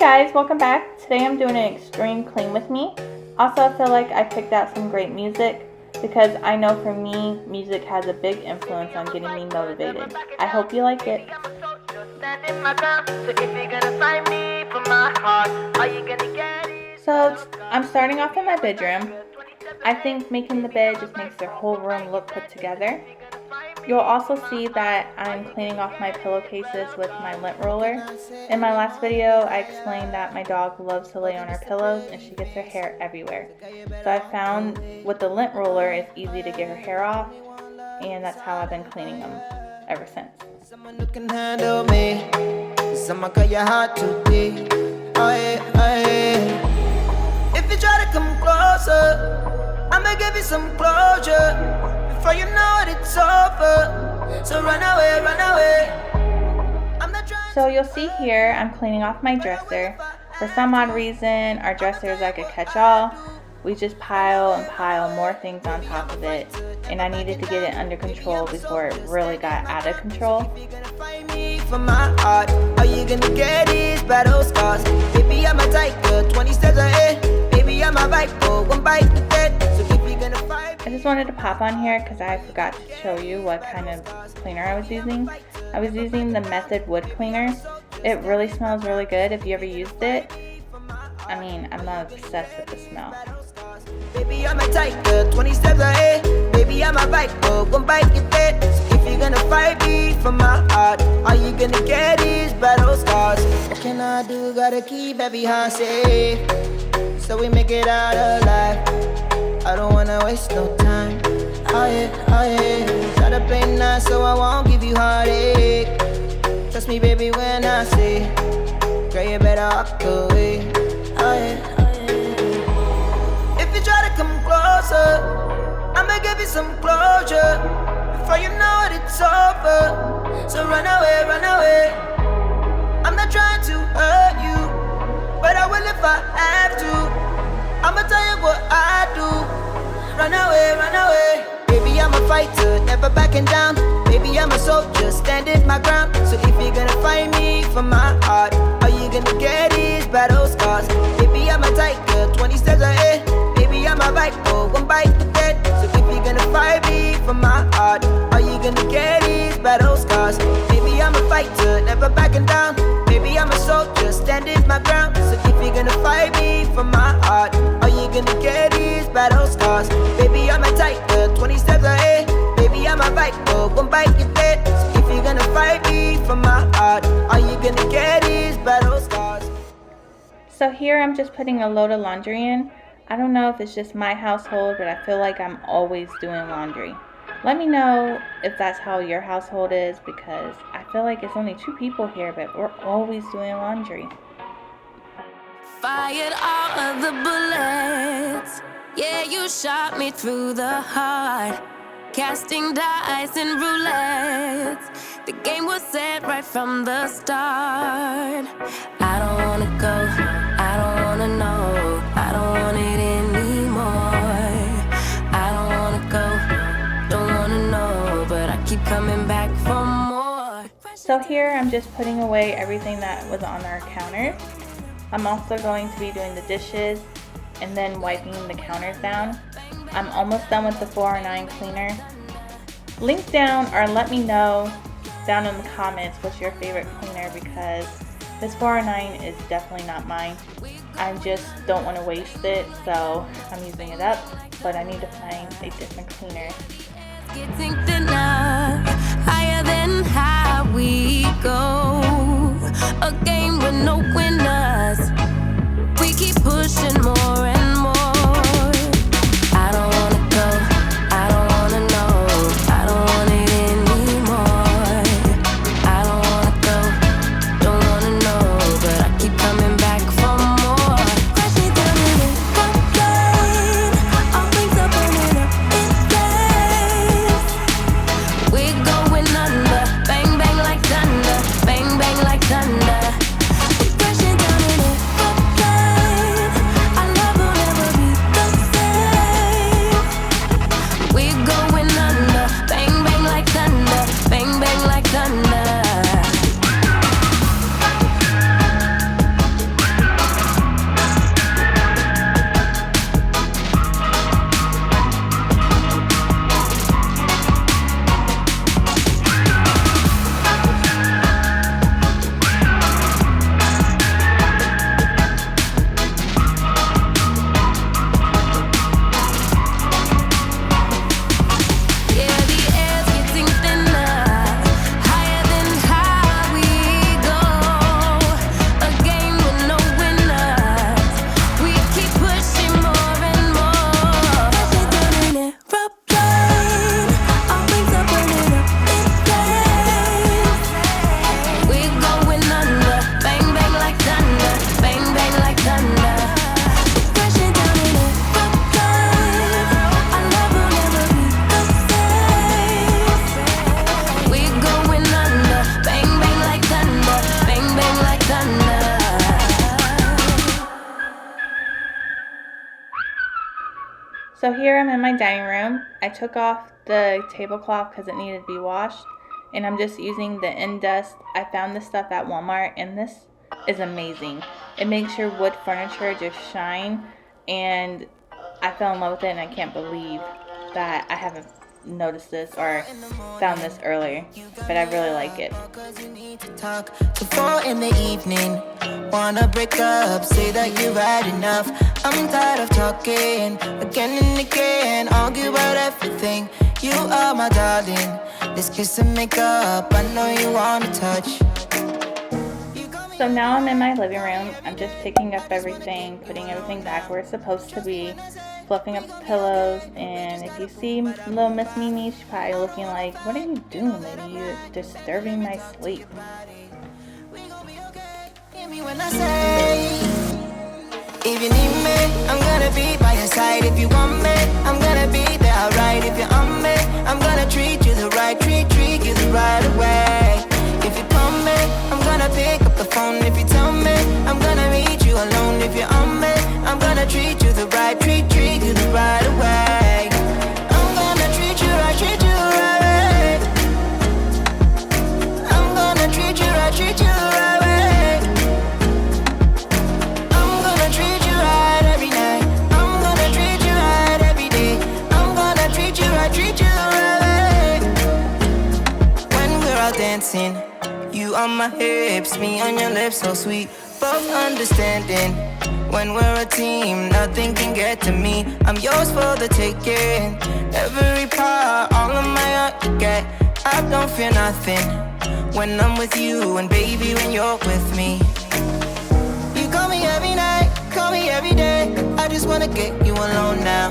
guys, welcome back. Today I'm doing an extreme clean with me. Also, I feel like I picked out some great music because I know for me, music has a big influence on getting me motivated. I hope you like it. So I'm starting off in my bedroom. I think making the bed just makes the whole room look put together. You'll also see that I'm cleaning off my pillowcases with my lint roller. In my last video, I explained that my dog loves to lay on her pillows and she gets her hair everywhere. So I found with the lint roller, it's easy to get her hair off, and that's how I've been cleaning them ever since. Someone who can handle me. Someone got your heart too deep. If you try to come closer, I'ma give you some closure. Before you know it, it's over. So run away, run away. I'm not trying. So you'll see here, I'm cleaning off my dresser. For some odd reason, our dresser is like a catch-all. We just pile and pile more things on top of it, and I needed to get it under control before it really got out of control. For my heart, are you gonna get these battle scars? Baby, I'm a tiger, 20 steps ahead. Baby, I'm a viper, one bite to dead. So if you're gonna fight, I just wanted to pop on here because I forgot to show you what kind of cleaner I was using. I was using the Method Wood Cleaner. It really smells really good if you ever used it. I mean, I'm not obsessed with the smell. Baby, I'm a tiger, 20 steps ahead. Baby, I'm a viper, one bite you dead. So if you're gonna fight me for my heart, are you gonna get these battle scars? What can I do? Gotta keep every heart safe, so we make it out alive. I don't wanna waste no time. Oh yeah. Try to play nice so I won't give you heartache. Trust me, baby, when I say, girl, you better walk away. Oh yeah. If you try to come closer, I'ma give you some closure. Before you know it, it's over. So run away, run away. I'm not trying to hurt you, but I will if I have to. I'ma tell you what I do. Run away, run away. Baby, I'm a fighter, never backing down. Baby, I'm a soldier, standing my ground. So if you're gonna fight me for my heart, are you gonna get these battle scars? Baby, I'm a tiger, 20 steps ahead. Baby, I'm a viper, one bite to dead. So if you're gonna fight me for my heart, are you gonna get these battle scars? Baby, I'm a fighter, never backing down. Baby, I'm a soldier, standing my ground. So if you're gonna fight me for my heart, are you gonna get these battle scars? Baby, I'm a tiger, 20 steps ahead. Baby, I'm a viper, one bite you dead. So if you're gonna fight me for my heart, are you gonna get these battle scars? So here I'm just putting a load of laundry in. I don't know if it's just my household, but I feel like I'm always doing laundry. Let me know if that's how your household is, because I feel like it's only 2 people here, but we're always doing laundry. Fired all of the bullets. Yeah, you shot me through the heart. Casting dice and roulettes. The game was set right from the start. I don't wanna go, I don't wanna know, I don't want it anymore. I don't wanna go, don't wanna know, but I keep coming back for more. So here I'm just putting away everything that was on our counters. I'm also going to be doing the dishes and then wiping the counters down. I'm almost done with the 409 cleaner. Link down, or let me know down in the comments what's your favorite cleaner, because this 409 is definitely not mine. I just don't want to waste it, so I'm using it up, but I need to find a different cleaner. Getting thinner, higher than how we go. A game with no winners. We keep pushing more and more. I don't wanna go, I don't wanna know, I don't want it anymore. I don't wanna go, don't wanna know, but I keep coming back for more. Crashing down in the cocaine, all things up and in flames. We're going under, bang bang like thunder, bang bang like thunder. So here I'm in my dining room. I took off the tablecloth because it needed to be washed, and I'm just using the Indust. I found this stuff at Walmart, and this is amazing. It makes your wood furniture just shine, and I fell in love with it, and I can't believe that I haven't noticed this or found this earlier, but I really like it. To 4 in the evening, wanna break up, say that you've had enough. I'm tired of talking again and again, argue about everything. You are my darling, this kiss and make up, I know you wanna touch. So now I'm in my living room. I'm just picking up everything, putting everything back where it's supposed to be, fluffing up the pillows, and if you see little Miss Mimi, she's probably looking like, what are you doing, lady? You're disturbing my sleep. When I say, if you need me, I'm gonna be by your side. If you want me, I'm gonna be there, alright. If you're on me, I'm gonna treat you the right, treat you the right way. If you call me, I'm gonna pick up the phone. If you tell me, I'm gonna meet you alone. If you're on me, I'm gonna treat you the right, treat you the right way. I'm gonna treat you right, treat you the right way. I'm gonna treat you right, treat you the right way. I'm gonna treat you right every night. I'm gonna treat you right every day. I'm gonna treat you right, treat you the right way. When we're out dancing, you on my hips, me on your lips, so sweet. Both understanding, when we're a team, nothing can get to me. I'm yours for the taking. Every part, all of my heart you get. I don't fear nothing when I'm with you, and baby, when you're with me. You call me every night, call me every day. I just wanna get you alone now.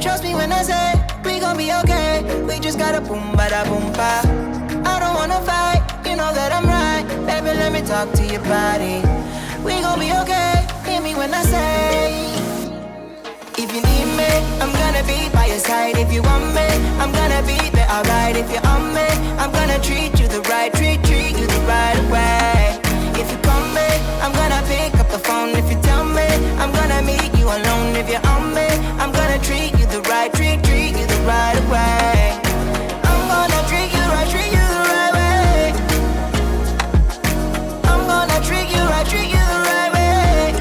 Trust me when I say, we gon' be okay. We just gotta boom, bada boom, ba. I don't wanna fight, you know that I'm right. Baby, let me talk to your body. We gon' be okay, hear me when I say, if you need me, I'm gonna be by your side. If you want me, I'm gonna be there, alright. If you're on me, I'm gonna treat you the right, treat you the right way. If you call me, I'm gonna pick up the phone. If you tell me, I'm gonna meet you alone. If you're on me, I'm gonna treat you the right, treat you the right way. I'm gonna treat you right, treat you the right way. I'm gonna treat you right, treat you the right way.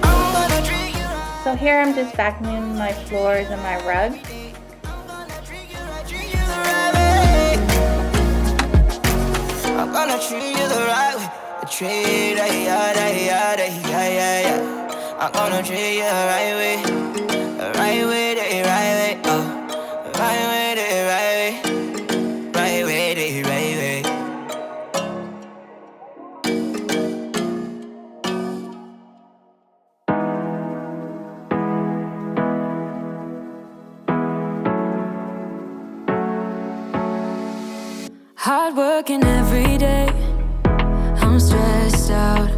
I'm gonna treat you right. So here I'm just vacuuming my floors and my rug. I'm gonna treat you right, treat you the right way. I'm gonna treat you the right way. Treat I'm gonna treat you the right way. The right way, the right way. Oh, the right way, the right way. Right way, the right way. Hard working every day, I'm stressed out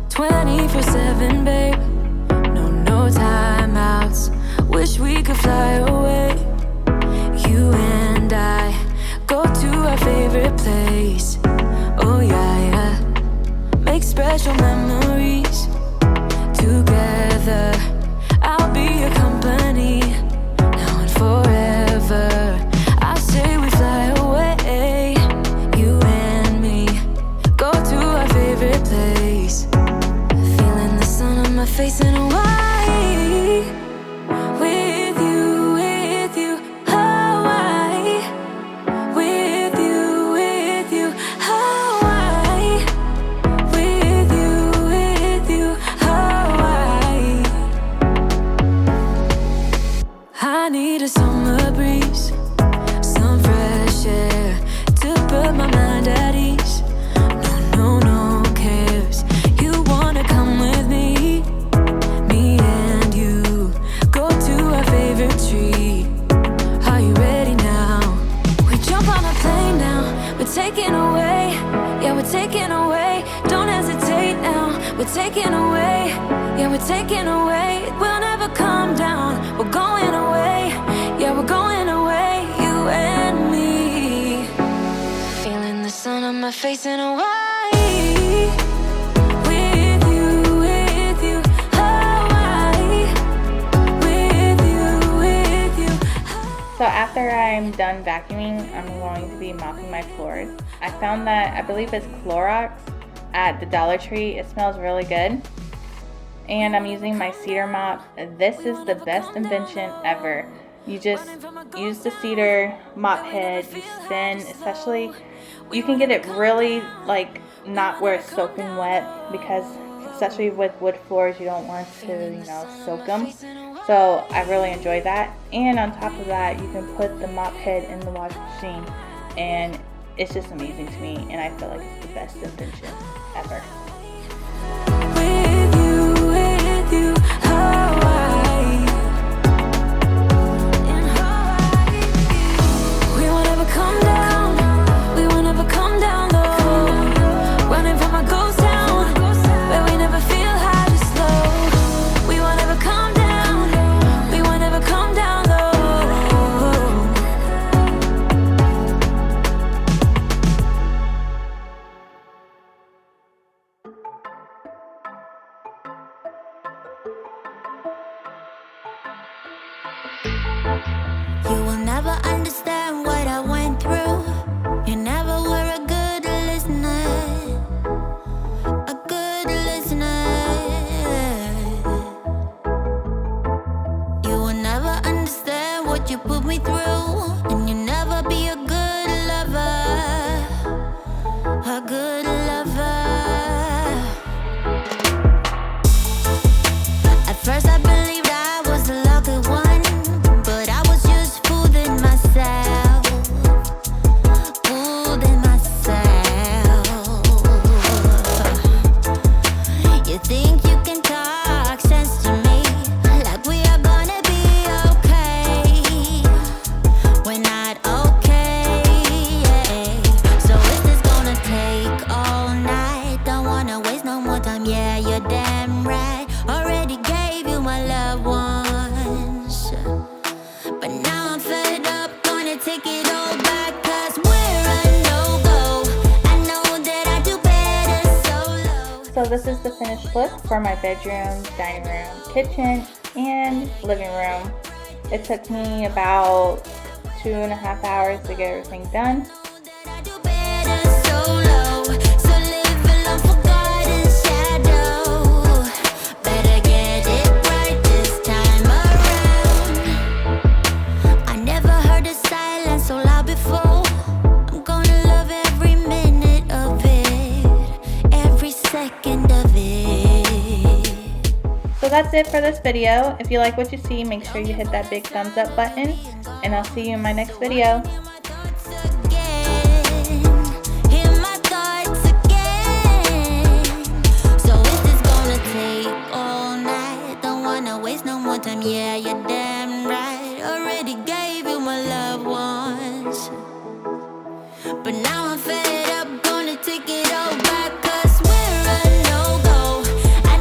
24/7, babe. No timeouts, wish we could fly away. You and I go to our favorite place. Oh yeah, make special memories together. I'll be your company now and forever. I say we fly away, you and me, go to our favorite place. Feeling the sun on my face in a while. With you, Hawaii. With you, Hawaii. With you, Hawaii. I need a summer breeze, some fresh air to put my mind at ease. No cares. You wanna come with me? Me and you go to our favorite tree. Are you ready now? We jump on a plane now. We're taking away. Yeah, we're taking away. Don't hesitate now. We're taking away. Yeah, we're taking away. We'll never come down. We're going away. Yeah, we're going away. You and me. Feeling the sun on my face in Hawaii. With you, Hawaii. With done vacuuming, I'm going to be mopping my floors. I found that, I believe it's Clorox at the Dollar Tree. It smells really good. And I'm using my cedar mop. This is the best invention ever. You just use the cedar mop head, you spin, especially, you can get it really like not where it's soaking wet, because especially with wood floors you don't want to, you know, soak them. So I really enjoy that. And on top of that, you can put the mop head in the washing machine, and it's just amazing to me, and I feel like it's the best invention ever. You will never understand what I went through. You never were a good listener. A good listener. You will never understand what you put me through. And you never be a good lover. A good lover. At first I believed I was the lucky one. So this is the finished look for my bedroom, dining room, kitchen, and living room. It took me about 2.5 hours to get everything done. So that's it for this video. If you like what you see, make sure you hit that big thumbs up button, and I'll see you in my next video. Yeah, you're damn right. Already gave you my loved ones, but now